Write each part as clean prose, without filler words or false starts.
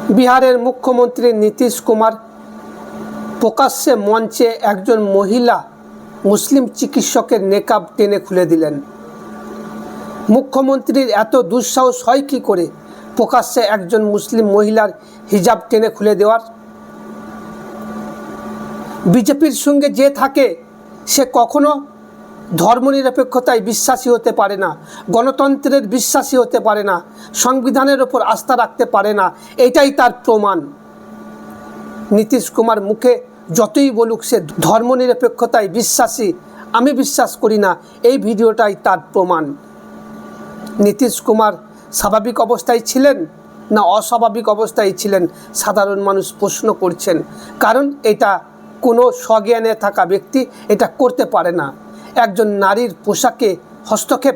বিহারের মুখ্যমন্ত্রী নীতিশ কুমার প্রকাশ্যে মঞ্চে একজন মহিলা মুসলিম চিকিৎসকের নেকাব টেনে খুলে দিলেন। মুখ্যমন্ত্রীর এত দুঃসাহস হয় কী করে প্রকাশ্যে একজন মুসলিম মহিলার হিজাব টেনে খুলে দেওয়ার? বিজেপির সঙ্গে যে থাকে সে কখনো ধর্মনিরপেক্ষতায় বিশ্বাসী হতে পারে না, গণতন্ত্রের বিশ্বাসী হতে পারে না, সংবিধানের ওপর আস্থা রাখতে পারে না। এটাই তার প্রমাণ। নীতিশ কুমার মুখে যতই বলুক সে ধর্মনিরপেক্ষতায় বিশ্বাসী, আমি বিশ্বাস করি না, এই ভিডিওটাই তার প্রমাণ। নীতিশ কুমার স্বাভাবিক অবস্থায় ছিলেন না অস্বাভাবিক অবস্থায় ছিলেন, সাধারণ মানুষ প্রশ্ন করছেন। কারণ এটা কোনো সজ্ঞানে থাকা ব্যক্তি এটা করতে পারে না। একজন নারীর পোশাকে হস্তক্ষেপ,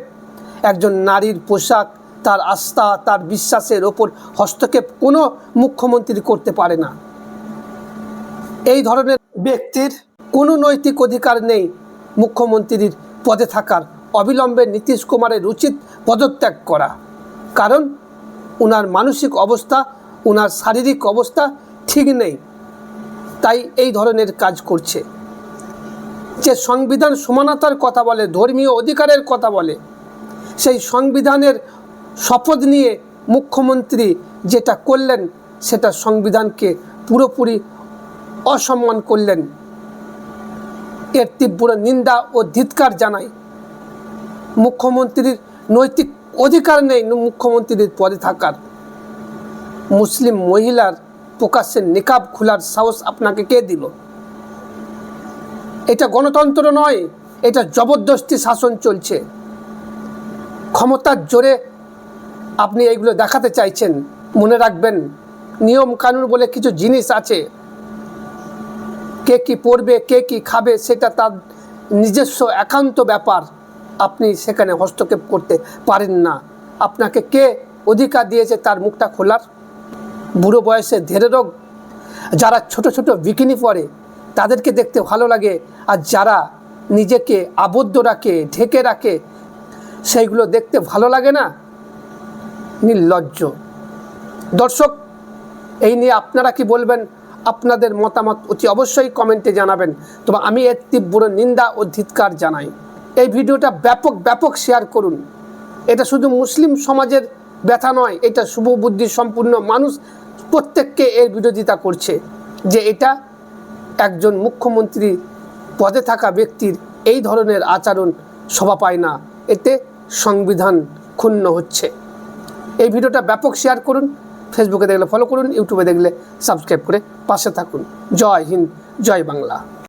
একজন নারীর পোশাক, তার আস্থা, তার বিশ্বাসের ওপর হস্তক্ষেপ কোনো মুখ্যমন্ত্রী করতে পারে না। এই ধরনের ব্যক্তির কোনো নৈতিক অধিকার নেই মুখ্যমন্ত্রীর পদে থাকার। অবিলম্বে নীতিশ কুমারের উচিত পদত্যাগ করা। কারণ ওনার মানসিক অবস্থা, ওনার শারীরিক অবস্থা ঠিক নেই, তাই এই ধরনের কাজ করছে। যে সংবিধান সমানতার কথা বলে, ধর্মীয় অধিকারের কথা বলে, সেই সংবিধানের শপথ নিয়ে মুখ্যমন্ত্রী যেটা করলেন সেটা সংবিধানকে পুরোপুরি অসম্মান করলেন। এর তীব্র নিন্দা ও ধিক্কার জানাই। মুখ্যমন্ত্রীর নৈতিক অধিকার নেই মুখ্যমন্ত্রীর পদে থাকার। মুসলিম মহিলার প্রকাশ্যে নিকাব খোলার সাহস আপনাকে কে দিল? এটা গণতন্ত্র নয়, এটা জবরদস্তি শাসন চলছে। ক্ষমতার জোরে আপনি এইগুলো দেখাতে চাইছেন। মনে রাখবেন, নিয়ম কানুন বলে কিছু জিনিস আছে। কে কি পড়বে, কে কি খাবে, সেটা তার নিজস্ব একান্ত ব্যাপার। আপনি সেখানে হস্তক্ষেপ করতে পারেন না। আপনাকে কে অধিকার দিয়েছে তার মুখটা খোলার? বুড়ো বয়সে ধেড়ে রোগ। যারা ছোট ছোট বিকিনি পরে তাদেরকে দেখতে ভালো লাগে, আর যারা নিজেকে আবদ্ধ রাখে, ঢেকে রাখে, সেইগুলো দেখতে ভালো লাগে না। নির্লজ্জ। দর্শক, এই নিয়ে আপনারা কি বলবেন? আপনাদের মতামত অতি অবশ্যই কমেন্টে জানাবেন। তবে আমি এর তীব্র নিন্দা ও ধিক্কার জানাই। এই ভিডিওটা ব্যাপক শেয়ার করুন। এটা শুধু মুসলিম সমাজের ব্যথা নয়, এটা শুভবুদ্ধি সম্পূর্ণ মানুষ প্রত্যেককে এর বিরোধিতা করছে যে এটা একজন মুখ্যমন্ত্রী পদে থাকা ব্যক্তির এই ধরনের আচরণ শোভা পায় না। এতে সংবিধান ক্ষুণ্ণ হচ্ছে। এই ভিডিওটা ব্যাপক শেয়ার করুন। ফেসবুকে দেখলে ফলো করুন, ইউটিউবে দেখলে সাবস্ক্রাইব করে পাশে থাকুন। জয় হিন্দ, জয় বাংলা।